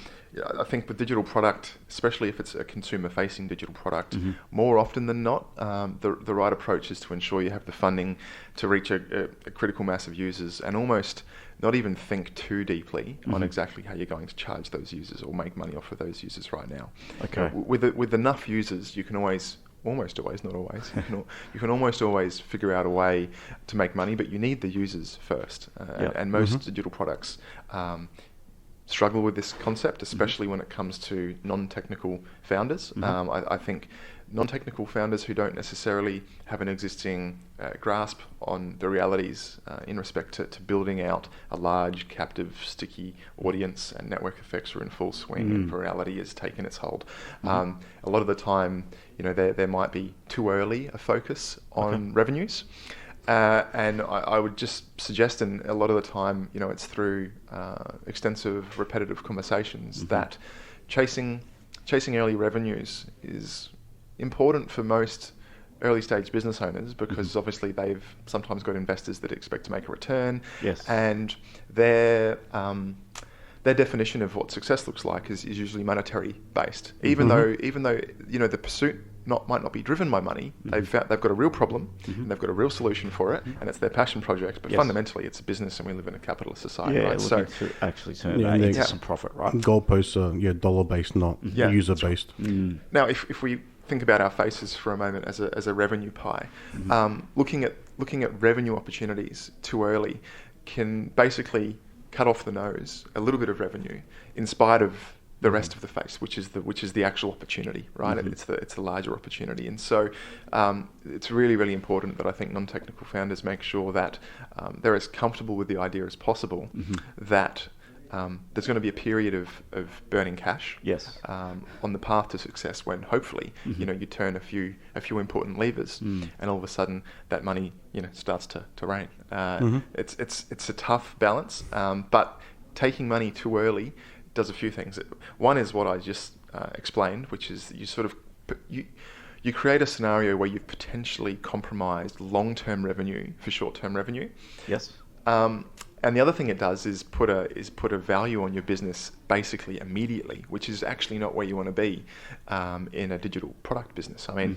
I think with digital product, especially if it's a consumer-facing digital product, more often than not, the right approach is to ensure you have the funding to reach a critical mass of users and almost not even think too deeply on exactly how you're going to charge those users or make money off of those users right now. Okay. With enough users, you can almost always, not always. You can almost always figure out a way to make money, but you need the users first. And most digital products struggle with this concept, especially when it comes to non-technical founders. I think non-technical founders who don't necessarily have an existing grasp on the realities in respect to building out a large, captive, sticky audience and network effects are in full swing and virality has taken its hold. A lot of the time, there might be too early a focus on revenues. And I would just suggest, and a lot of the time, it's through extensive, repetitive conversations that chasing early revenues is important for most early stage business owners because obviously they've sometimes got investors that expect to make a return. Yes. And their definition of what success looks like is usually monetary based. Even though the pursuit might not be driven by money, they've got a real problem and they've got a real solution for it, and it's their passion project. But fundamentally, it's a business, and we live in a capitalist society, right? So to actually turn that into some profit, right? Goalposts are dollar based, not user based. Now, if we think about our faces for a moment as a revenue pie, looking at revenue opportunities too early can basically cut off the nose a little bit of revenue in spite of the rest of the face, which is the actual opportunity, right? It's the larger opportunity, and so it's really, really important that I think non-technical founders make sure that they're as comfortable with the idea as possible. That there's going to be a period of burning cash. Yes. On the path to success, when hopefully you turn a few important levers, and all of a sudden that money starts to rain. It's a tough balance, but taking money too early does a few things. One is what I just explained, which is that you create a scenario where you've potentially compromised long-term revenue for short-term revenue. Yes. And the other thing it does is put a value on your business basically immediately, which is actually not where you want to be in a digital product business. I mean,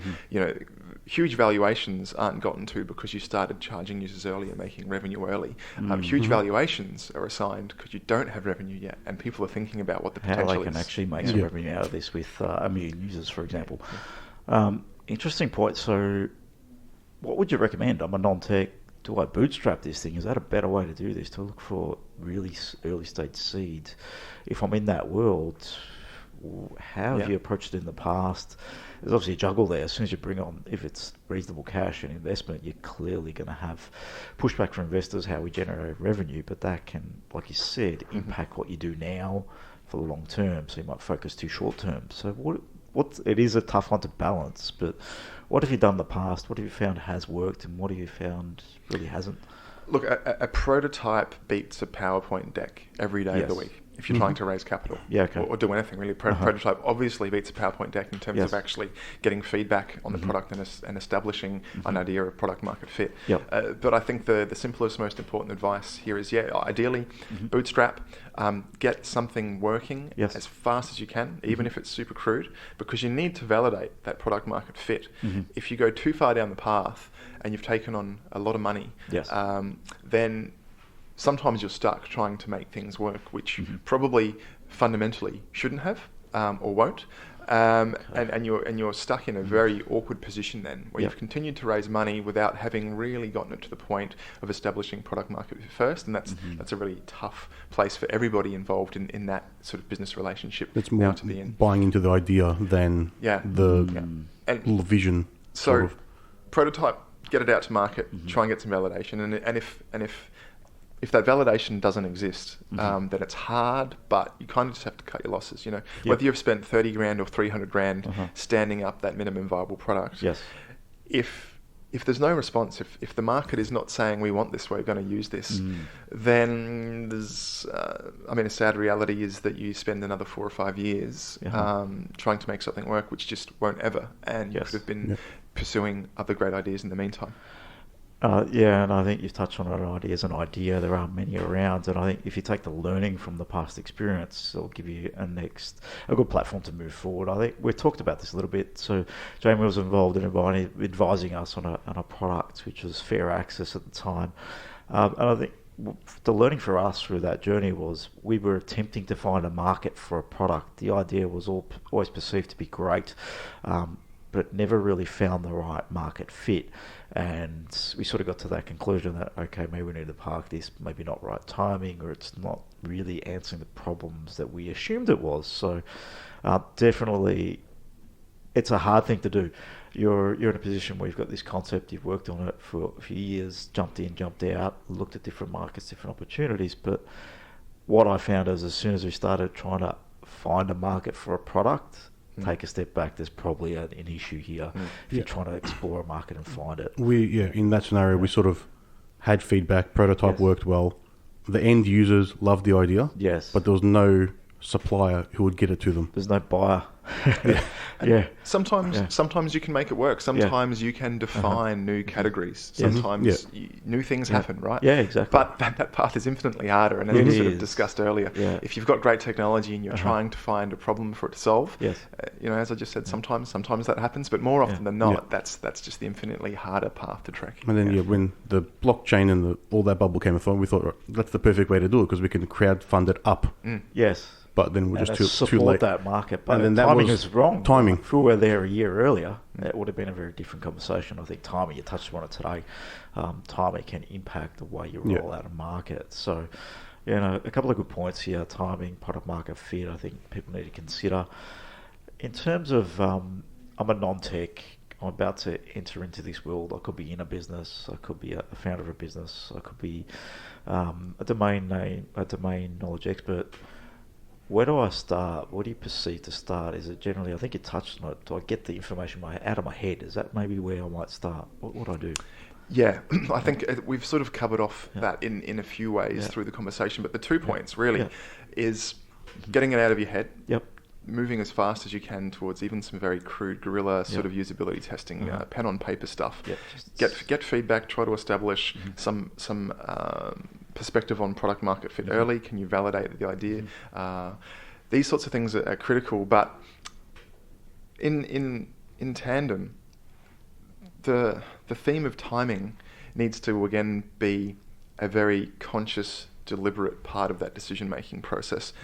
huge valuations aren't gotten to because you started charging users early and making revenue early. Huge valuations are assigned because you don't have revenue yet, and people are thinking about what the potential is. How they can actually make some revenue out of this with 1 million users, for example. Interesting point. So what would you recommend? I'm a non-tech. Do I bootstrap this thing? Is that a better way to do this, to look for really early stage seeds? If I'm in that world, how have you approached it in the past? There's obviously a juggle there. As soon as you bring on, if it's reasonable cash and investment, you're clearly going to have pushback from investors, how we generate revenue, but that can, like you said, impact what you do now for the long term. So you might focus too short term. So it is a tough one to balance, but what have you done in the past? What have you found has worked, and what have you found really hasn't? Look, a prototype beats a PowerPoint deck every day of the week if you're trying to raise capital or do anything really. Prototype obviously beats a PowerPoint deck in terms of actually getting feedback on the product and establishing an idea of product market fit. But I think the simplest, most important advice here is, ideally, bootstrap, get something working as fast as you can, even if it's super crude, because you need to validate that product market fit. If you go too far down the path and you've taken on a lot of money, then sometimes you're stuck trying to make things work, which you probably fundamentally shouldn't have or won't. And you're stuck in a very awkward position then, where you've continued to raise money without having really gotten it to the point of establishing product market fit first, and that's a really tough place for everybody involved in that sort of business relationship. It's more to be in. Buying into the idea than the vision. So, prototype, get it out to market, try and get some validation, and if that validation doesn't exist, then it's hard, but you kind of just have to cut your losses. Whether you've spent 30 grand or 300 grand standing up that minimum viable product. If there's no response, if the market is not saying we want this, we're going to use this, then there's, a sad reality is that you spend another 4 or 5 years trying to make something work, which just won't ever. And you could have been pursuing other great ideas in the meantime. Yeah, and I think you've touched on an idea as an idea. There are many around, and I think if you take the learning from the past experience, it'll give you a good platform to move forward. I think we've talked about this a little bit. So Jamie was involved in advising us on a product which was fair access at the time, and I think the learning for us through that journey was we were attempting to find a market for a product. The idea was always perceived to be great, but never really found the right market fit. And we sort of got to that conclusion that, okay, maybe we need to park this, maybe not right timing, or it's not really answering the problems that we assumed it was. So definitely, it's a hard thing to do. You're in a position where you've got this concept, you've worked on it for a few years, jumped in, jumped out, looked at different markets, different opportunities. But what I found is as soon as we started trying to find a market for a product, take a step back, there's probably an issue here if you're trying to explore a market and find it. In that scenario, we sort of had feedback, prototype worked well. The end users loved the idea, but there was no supplier who would get it to them. There's no buyer. Sometimes you can make it work. Sometimes you can define new categories. Sometimes new things happen, right? Yeah, exactly. But that path is infinitely harder. And as we sort of discussed earlier, if you've got great technology and you're trying to find a problem for it to solve, as I just said, sometimes that happens, but more often than not, that's just the infinitely harder path to trek. And then when the blockchain and all that bubble came along, we thought that's the perfect way to do it because we can crowdfund it up. Yes. But then we're just too late. That market. But and then timing was wrong. Timing. If we were there a year earlier, it would have been a very different conversation. I think timing, you touched on it today, timing can impact the way you roll out a market. So, a couple of good points here. Timing, product market fit, I think people need to consider. In terms of, I'm a non-tech, I'm about to enter into this world. I could be in a business, I could be a founder of a business, I could be a domain knowledge expert. Where do I start? What do you perceive to start? Is it generally, I think you touched on it, do I get the information out of my head? Is that maybe where I might start? What do I do? Yeah, I think we've sort of covered off that in a few ways through the conversation, but the 2 points really is getting it out of your head, moving as fast as you can towards even some very crude guerrilla sort of usability testing, pen on paper stuff. Get feedback, try to establish some perspective on product market fit early. Can you validate the idea? These sorts of things are critical, but in tandem, the theme of timing needs to again be a very conscious, deliberate part of that decision-making process.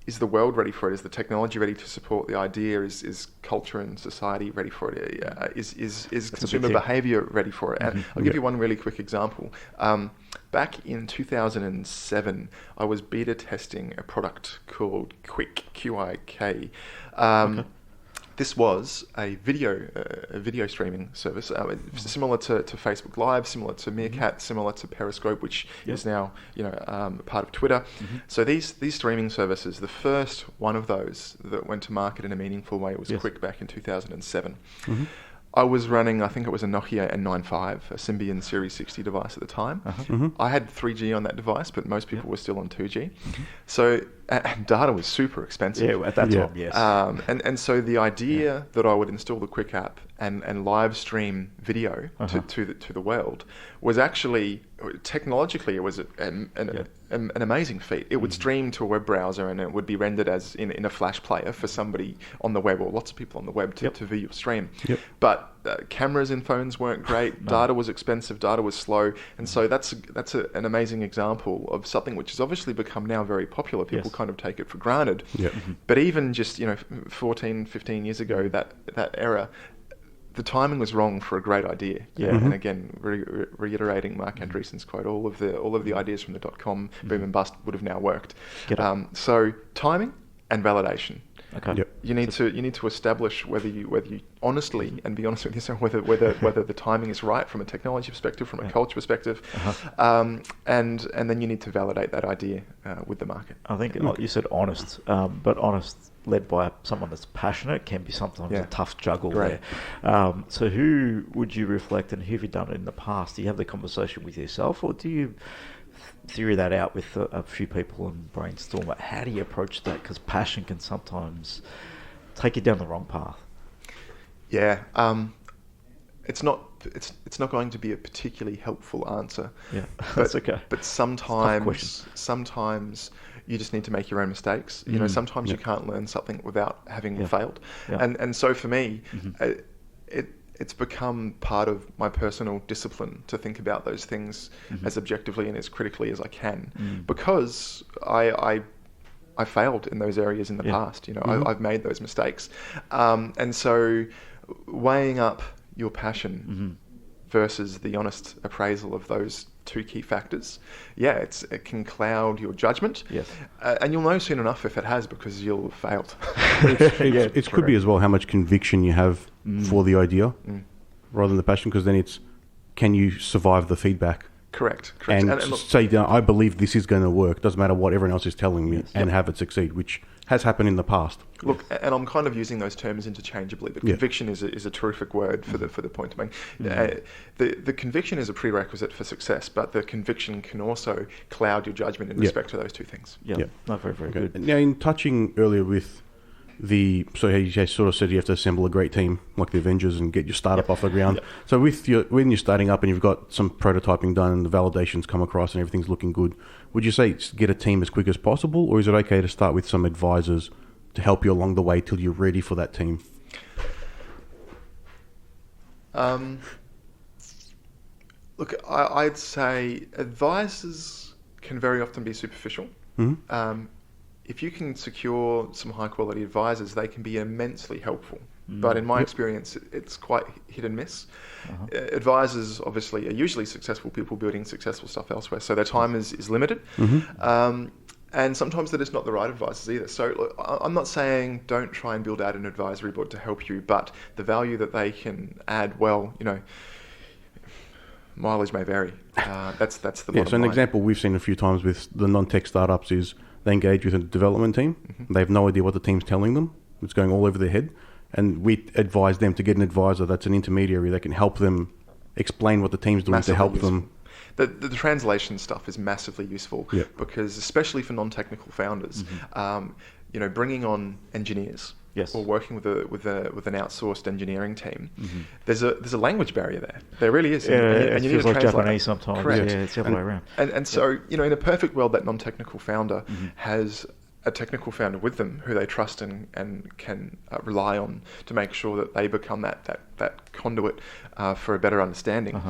Is the world ready for it? Is the technology ready to support the idea? Is culture and society ready for it? Is consumer behavior ready for it? And I'll give you one really quick example. Back in 2007, I was beta testing a product called Qik, Q-I-K. This was a video streaming service, similar to Facebook Live, similar to Meerkat, similar to Periscope, which is now part of Twitter. So these streaming services, the first one of those that went to market in a meaningful way was Qik back in 2007. I was running, I think it was a Nokia N95, a Symbian Series 60 device at the time. I had 3G on that device, but most people were still on 2G. So data was super expensive. Yeah, at that time, yes. And so the idea that I would install the Qik app and live stream video to the world was actually, technologically, it was an amazing feat. It would stream to a web browser and it would be rendered as in a Flash player for somebody on the web, or lots of people on the web to view your stream. But cameras in phones weren't great, data was expensive, data was slow, and so that's an amazing example of something which has obviously become now very popular. People kind of take it for granted. But even just 14, 15 years ago, that era, the timing was wrong for a great idea. And again, reiterating Mark Andreessen's quote, all of the ideas from the .com boom and bust would have now worked. So timing and validation. You need to establish whether you honestly and be honest with yourself whether the timing is right from a technology perspective, from a culture perspective, and then you need to validate that idea with the market. I think like you said, honest, but honest led by someone that's passionate can be sometimes a tough juggle there. So who would you reflect, and who have you done it in the past? Do you have the conversation with yourself, or do you theory that out with a few people and brainstorm it? How do you approach that? Because passion can sometimes take you down the wrong path. Yeah. It's not going to be a particularly helpful answer. Yeah, that's okay. But sometimes you just need to make your own mistakes. You know, sometimes you can't learn something without having failed. Yeah. And so for me, it's become part of my personal discipline to think about those things as objectively and as critically as I can, because I failed in those areas in the past. You know, I've made those mistakes, and so weighing up your passion versus the honest appraisal of those two key factors, it can cloud your judgment. Yes. And you'll know soon enough if it has, because you'll have failed. It could be as well how much conviction you have for the idea rather than the passion, because then it's, can you survive the feedback? Correct. And look, say, I believe this is going to work, doesn't matter what everyone else is telling me, and have it succeed, which has happened in the past. Look, and I'm kind of using those terms interchangeably, but conviction is a terrific word for the point to make. The conviction is a prerequisite for success, but the conviction can also cloud your judgment in respect to those two things. Yeah, not very, very good. Now, in touching earlier with so you sort of said you have to assemble a great team like the Avengers and get your startup off the ground. So when you're starting up and you've got some prototyping done and the validations come across and everything's looking good, would you say get a team as quick as possible, or is it okay to start with some advisors to help you along the way till you're ready for that team? Look, I'd say advisors can very often be superficial. If you can secure some high quality advisors, they can be immensely helpful. But in my experience, it's quite hit and miss. Advisors obviously are usually successful people building successful stuff elsewhere, so their time is limited. And sometimes they're just not the right advisors either. So look, I'm not saying don't try and build out an advisory board to help you, but the value that they can add, well, you know, mileage may vary. That's the bottom line. So an example we've seen a few times with the non-tech startups is they engage with a development team. They have no idea what the team's telling them. It's going all over their head. And we advise them to get an advisor that's an intermediary that can help them explain what the team's doing to help them. The translation stuff is massively useful because, especially for non-technical founders, you know, bringing on engineers or working with an outsourced engineering team, there's a language barrier there. There really is. And you need a translator. Japanese sometimes. Correct. Yeah, it's the other way around. And so, you know, in a perfect world, that non-technical founder has a technical founder with them who they trust and can rely on to make sure that they become that conduit for a better understanding.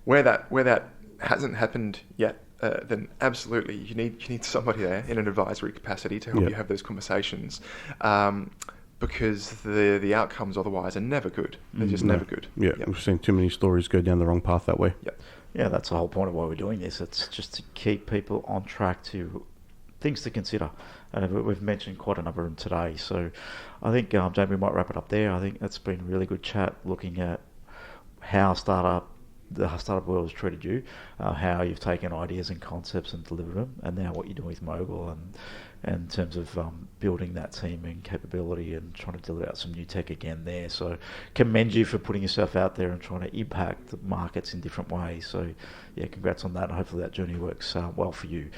Where that hasn't happened yet, then absolutely you need somebody there in an advisory capacity to help you have those conversations, because the outcomes otherwise are never good. They're just never good. We've seen too many stories go down the wrong path that way. Yeah, that's the whole point of why we're doing this. It's just to keep people on track to things to consider. And we've mentioned quite a number of them today. So I think, Jamie, we might wrap it up there. I think that's been a really good chat looking at how the startup world has treated you, how you've taken ideas and concepts and delivered them, and now what you're doing with Mogul and in terms of building that team and capability and trying to deliver out some new tech again there. So commend you for putting yourself out there and trying to impact the markets in different ways. So yeah, congrats on that, and hopefully that journey works well for you.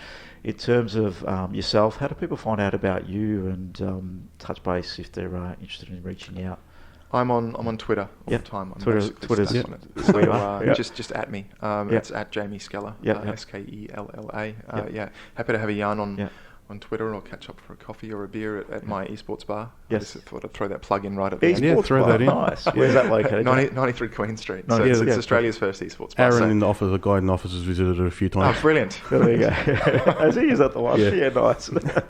In terms of yourself, how do people find out about you and touch base if they're interested in reaching out? I'm on Twitter all the time. I'm Twitter's stuck on it. So just at me. It's at Jamie Skella. Skella. Happy to have a yarn on Twitter, and I'll catch up for a coffee or a beer at my esports bar. I just thought I'd throw that plug in right at the end. Esports throw that in. Nice. Where's that located? 93 Queen Street. So it's Australia's first esports bar. Aaron in the office, a guy in the office has visited it a few times. Oh, brilliant. There we go. Has he? Is that the one? Yeah, nice.